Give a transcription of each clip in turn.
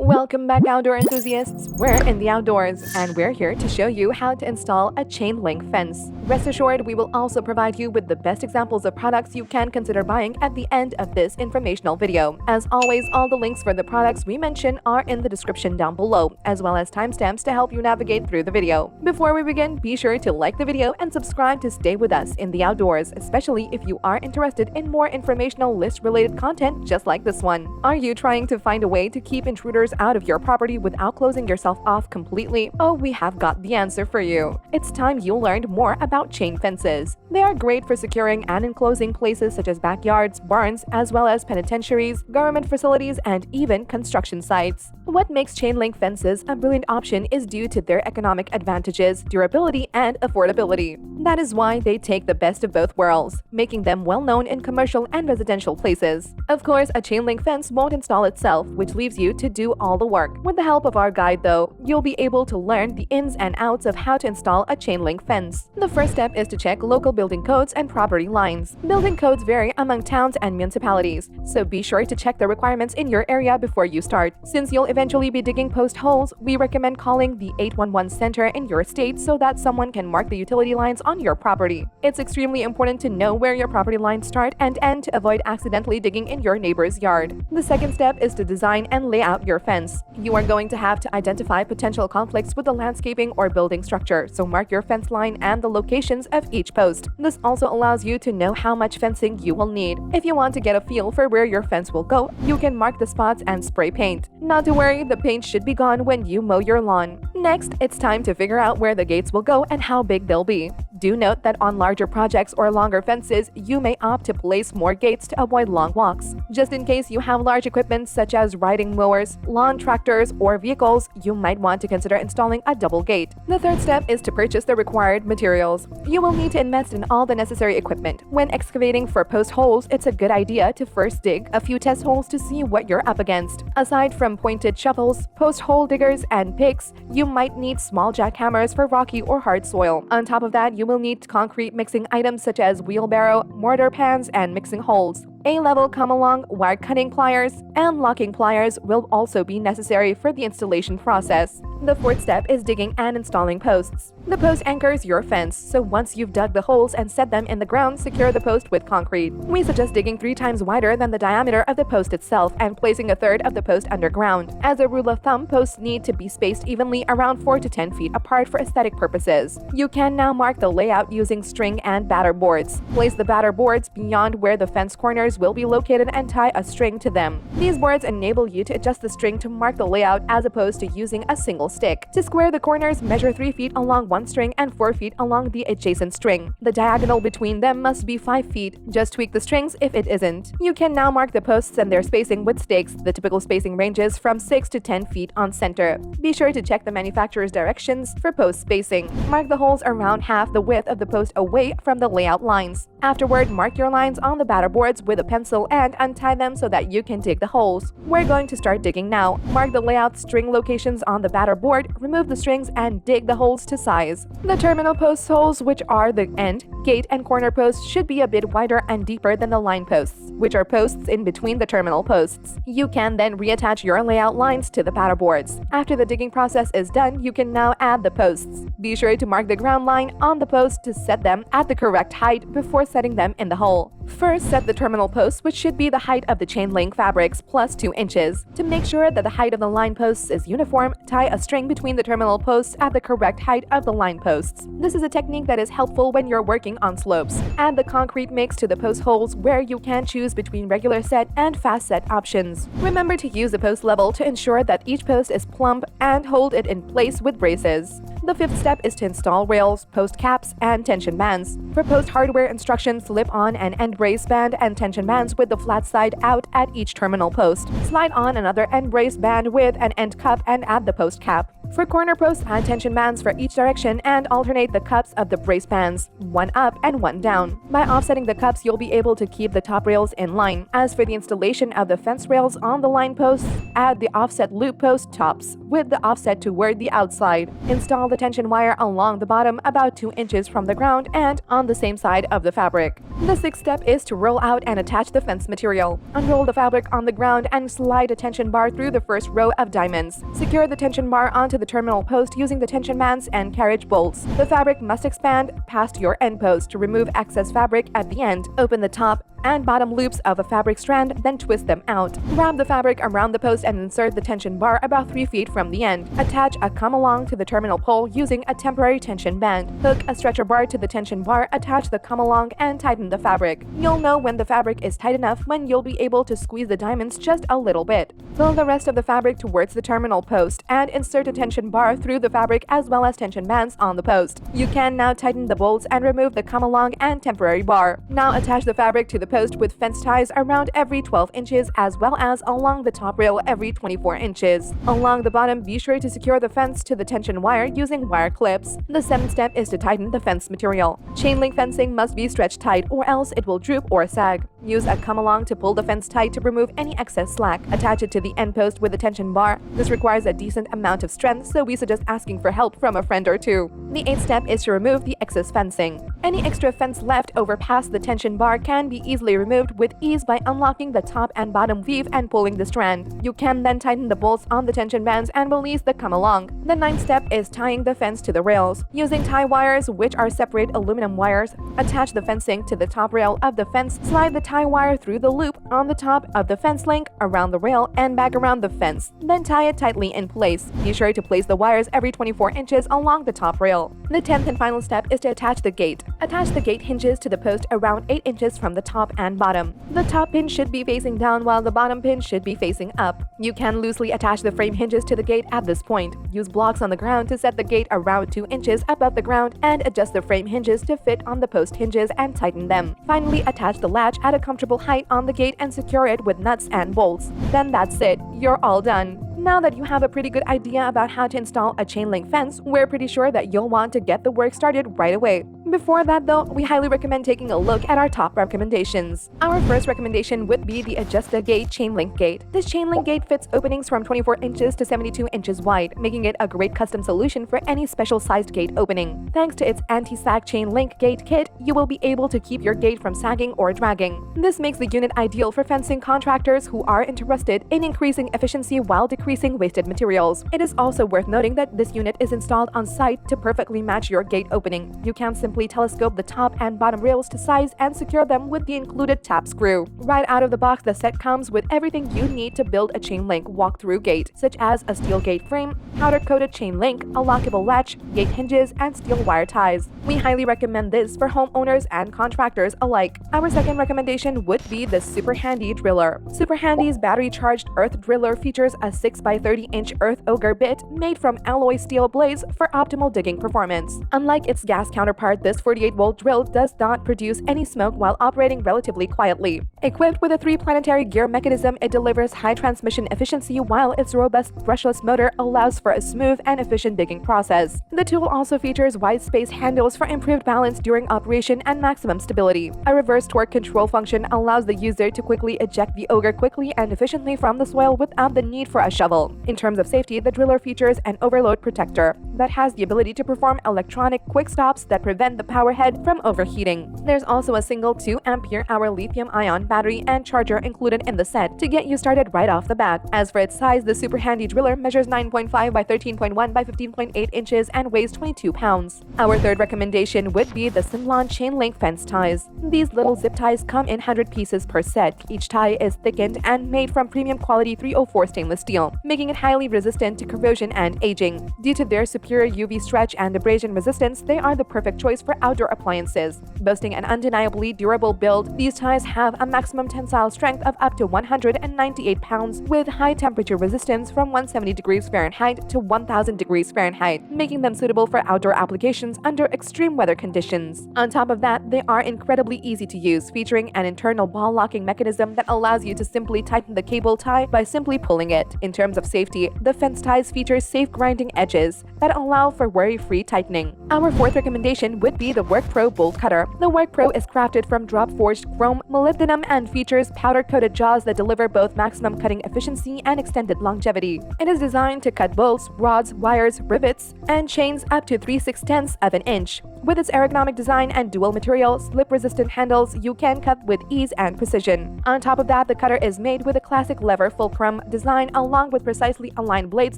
Welcome back, outdoor enthusiasts. We're in the outdoors, and we're here to show you how to install a chain link fence. Rest assured, we will also provide you with the best examples of products you can consider buying at the end of this informational video. As always, all the links for the products we mention are in the description down below, as well as timestamps to help you navigate through the video. Before we begin, be sure to like the video and subscribe to stay with us in the outdoors, especially if you are interested in more informational list-related content just like this one. Are you trying to find a way to keep intruders out of your property without closing yourself off completely? Oh, we have got the answer for you. It's time you learned more about chain fences. They are great for securing and enclosing places such as backyards, barns, as well as penitentiaries, government facilities, and even construction sites. What makes chain link fences a brilliant option is due to their economic advantages, durability, and affordability. That is why they take the best of both worlds, making them well known in commercial and residential places. Of course, a chain link fence won't install itself, which leaves you to do all the work. With the help of our guide, though, you'll be able to learn the ins and outs of how to install a chain link fence. The first step is to check local building codes and property lines. Building codes vary among towns and municipalities, so be sure to check the requirements in your area before you start. Since you'll eventually be digging post holes, we recommend calling the 811 center in your state so that someone can mark the utility lines on your property. It's extremely important to know where your property lines start and end to avoid accidentally digging in your neighbor's yard. The second step is to design and lay out your fence. You are going to have to identify potential conflicts with the landscaping or building structure, so mark your fence line and the locations of each post. This also allows you to know how much fencing you will need. If you want to get a feel for where your fence will go, you can mark the spots and spray paint. Not to worry, the paint should be gone when you mow your lawn. Next, it's time to figure out where the gates will go and how big they'll be. Do note that on larger projects or longer fences, you may opt to place more gates to avoid long walks. Just in case you have large equipment such as riding mowers, lawn tractors, or vehicles, you might want to consider installing a double gate. The third step is to purchase the required materials. You will need to invest in all the necessary equipment. When excavating for post holes, it's a good idea to first dig a few test holes to see what you're up against. Aside from pointed shovels, post hole diggers, and picks, you might need small jackhammers for rocky or hard soil. On top of that, you will need concrete mixing items such as wheelbarrow, mortar pans, and mixing holes. A-level come-along wire cutting pliers and locking pliers will also be necessary for the installation process. The fourth step is digging and installing posts. The post anchors your fence, so once you've dug the holes and set them in the ground, secure the post with concrete. We suggest digging 3 times wider than the diameter of the post itself and placing a third of the post underground. As a rule of thumb, posts need to be spaced evenly around 4 to 10 feet apart for aesthetic purposes. You can now mark the layout using string and batter boards. Place the batter boards beyond where the fence corners will be located and tie a string to them. These boards enable you to adjust the string to mark the layout as opposed to using a single stick. To square the corners, measure 3 feet along one string and 4 feet along the adjacent string. The diagonal between them must be 5 feet. Just tweak the strings if it isn't. You can now mark the posts and their spacing with stakes. The typical spacing ranges from 6 to 10 feet on center. Be sure to check the manufacturer's directions for post spacing. Mark the holes around half the width of the post away from the layout lines. Afterward, mark your lines on the batter boards with a pencil and untie them so that you can dig the holes. We're going to start digging now. Mark the layout string locations on the batter board, remove the strings, and dig the holes to size. The terminal post holes, which are the end, gate, and corner posts, should be a bit wider and deeper than the line posts, which are posts in between the terminal posts. You can then reattach your layout lines to the batter boards. After the digging process is done, you can now add the posts. Be sure to mark the ground line on the posts to set them at the correct height before setting them in the hole. First, set the terminal posts, which should be the height of the chain link fabrics plus 2 inches. To make sure that the height of the line posts is uniform, tie a string between the terminal posts at the correct height of the line posts. This is a technique that is helpful when you're working on slopes. Add the concrete mix to the post holes where you can choose between regular set and fast set options. Remember to use the post level to ensure that each post is plumb and hold it in place with braces. The fifth step is to install rails, post caps, and tension bands. For post hardware instructions, slip on an end brace band and tension bands with the flat side out at each terminal post. Slide on another end brace band with an end cup and add the post cap. For corner posts, add tension bands for each direction and alternate the cups of the brace bands, one up and one down. By offsetting the cups, you'll be able to keep the top rails in line. As for the installation of the fence rails on the line posts, add the offset loop post tops with the offset toward the outside. Install the tension wire along the bottom about 2 inches from the ground and on the same side of the fabric. The sixth step is to roll out and attach the fence material. Unroll the fabric on the ground and slide a tension bar through the first row of diamonds. Secure the tension bar onto the terminal post using the tension bands and carriage bolts. The fabric must expand past your end post to remove excess fabric at the end. Open the top and bottom loops of a fabric strand, then twist them out. Wrap the fabric around the post and insert the tension bar about 3 feet from the end. Attach a come-along to the terminal pole using a temporary tension band. Hook a stretcher bar to the tension bar, attach the come-along, and tighten the fabric. You'll know when the fabric is tight enough when you'll be able to squeeze the diamonds just a little bit. Pull the rest of the fabric towards the terminal post and insert a tension bar through the fabric as well as tension bands on the post. You can now tighten the bolts and remove the come-along and temporary bar. Now attach the fabric to the post with fence ties around every 12 inches as well as along the top rail every 24 inches. Along the bottom, be sure to secure the fence to the tension wire using wire clips. The seventh step is to tighten the fence material. Chain link fencing must be stretched tight or else it will droop or sag. Use a come-along to pull the fence tight to remove any excess slack. Attach it to the end post with a tension bar. This requires a decent amount of strength, so we suggest asking for help from a friend or two. The eighth step is to remove the excess fencing. Any extra fence left over past the tension bar can be easily removed with ease by unlocking the top and bottom weave and pulling the strand. You can then tighten the bolts on the tension bands and release the come-along. The ninth step is tying the fence to the rails. Using tie wires, which are separate aluminum wires, attach the fencing to the top rail of the fence, slide the tie wire through the loop on the top of the fence link, around the rail, and back around the fence. Then tie it tightly in place. Be sure to place the wires every 24 inches along the top rail. The 10th and final step is to attach the gate. Attach the gate hinges to the post around 8 inches from the top and bottom. The top pin should be facing down while the bottom pin should be facing up. You can loosely attach the frame hinges to the gate at this point. Use blocks on the ground to set the gate around 2 inches above the ground and adjust the frame hinges to fit on the post hinges and tighten them. Finally, attach the latch at a comfortable height on the gate and secure it with nuts and bolts. Then that's it. You're all done. Now that you have a pretty good idea about how to install a chain link fence, we're pretty sure that you'll want to get the work started right away. Before that though, we highly recommend taking a look at our top recommendations. Our first recommendation would be the Adjust-A-Gate chain link gate. This chain link gate fits openings from 24 inches to 72 inches wide, making it a great custom solution for any special-sized gate opening. Thanks to its anti-sag chain link gate kit, you will be able to keep your gate from sagging or dragging. This makes the unit ideal for fencing contractors who are interested in increasing efficiency while decreasing wasted materials. It is also worth noting that this unit is installed on site to perfectly match your gate opening. You can simply telescope the top and bottom rails to size and secure them with the included tap screw. Right out of the box, the set comes with everything you need to build a chain link walk-through gate, such as a steel gate frame, powder-coated chain link, a lockable latch, gate hinges, and steel wire ties. We highly recommend this for homeowners and contractors alike. Our second recommendation would be the SuperHandy Driller. SuperHandy's battery-charged earth driller features a 6x30-inch earth auger bit made from alloy steel blades for optimal digging performance. Unlike its gas counterpart, this 48-volt drill does not produce any smoke while operating relatively quietly. Equipped with a 3-planetary gear mechanism, it delivers high transmission efficiency while its robust brushless motor allows for a smooth and efficient digging process. The tool also features wide space handles for improved balance during operation and maximum stability. A reverse torque control function allows the user to quickly eject the auger quickly and efficiently from the soil without the need for a shovel. In terms of safety, the driller features an overload protector that has the ability to perform electronic quick stops that prevent the power head from overheating. There's also a single 2-ampere-hour lithium-ion battery and charger included in the set to get you started right off the bat. As for its size, the SuperHandy Driller measures 9.5 by 13.1 by 15.8 inches and weighs 22 pounds. Our third recommendation would be the Sinlon chain link fence ties. These little zip ties come in 100 pieces per set. Each tie is thickened and made from premium quality 304 stainless steel, making it highly resistant to corrosion and aging. Due to their superior UV stretch and abrasion resistance, they are the perfect choice for outdoor appliances. Boasting an undeniably durable build, these ties have a maximum tensile strength of up to 198 pounds with high temperature resistance from 170 degrees Fahrenheit to 1000 degrees Fahrenheit, making them suitable for outdoor applications under extreme weather conditions. On top of that, they are incredibly easy to use, featuring an internal ball locking mechanism that allows you to simply tighten the cable tie by simply pulling it. In terms of safety, the fence ties feature safe grinding edges that allow for worry-free tightening. Our fourth recommendation would would be the WORKPRO bolt cutter. The WORKPRO is crafted from drop-forged chrome molybdenum and features powder-coated jaws that deliver both maximum cutting efficiency and extended longevity. It is designed to cut bolts, rods, wires, rivets, and chains up to 3/6 of an inch. With its ergonomic design and dual material, slip-resistant handles, you can cut with ease and precision. On top of that, the cutter is made with a classic lever fulcrum design along with precisely aligned blades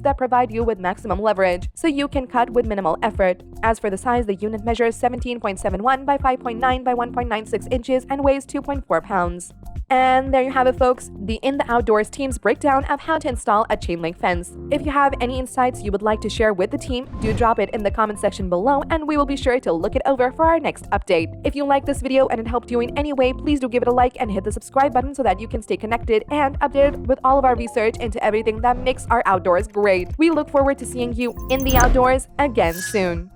that provide you with maximum leverage, so you can cut with minimal effort. As for the size, the unit measures 17.71 by 5.9 by 1.96 inches and weighs 2.4 pounds. And there you have it, folks, the In the Outdoors team's breakdown of how to install a chain link fence. If you have any insights you would like to share with the team, do drop it in the comment section below and we will be sure to look it over for our next update. If you liked this video and it helped you in any way, please do give it a like and hit the subscribe button so that you can stay connected and updated with all of our research into everything that makes our outdoors great. We look forward to seeing you in the outdoors again soon.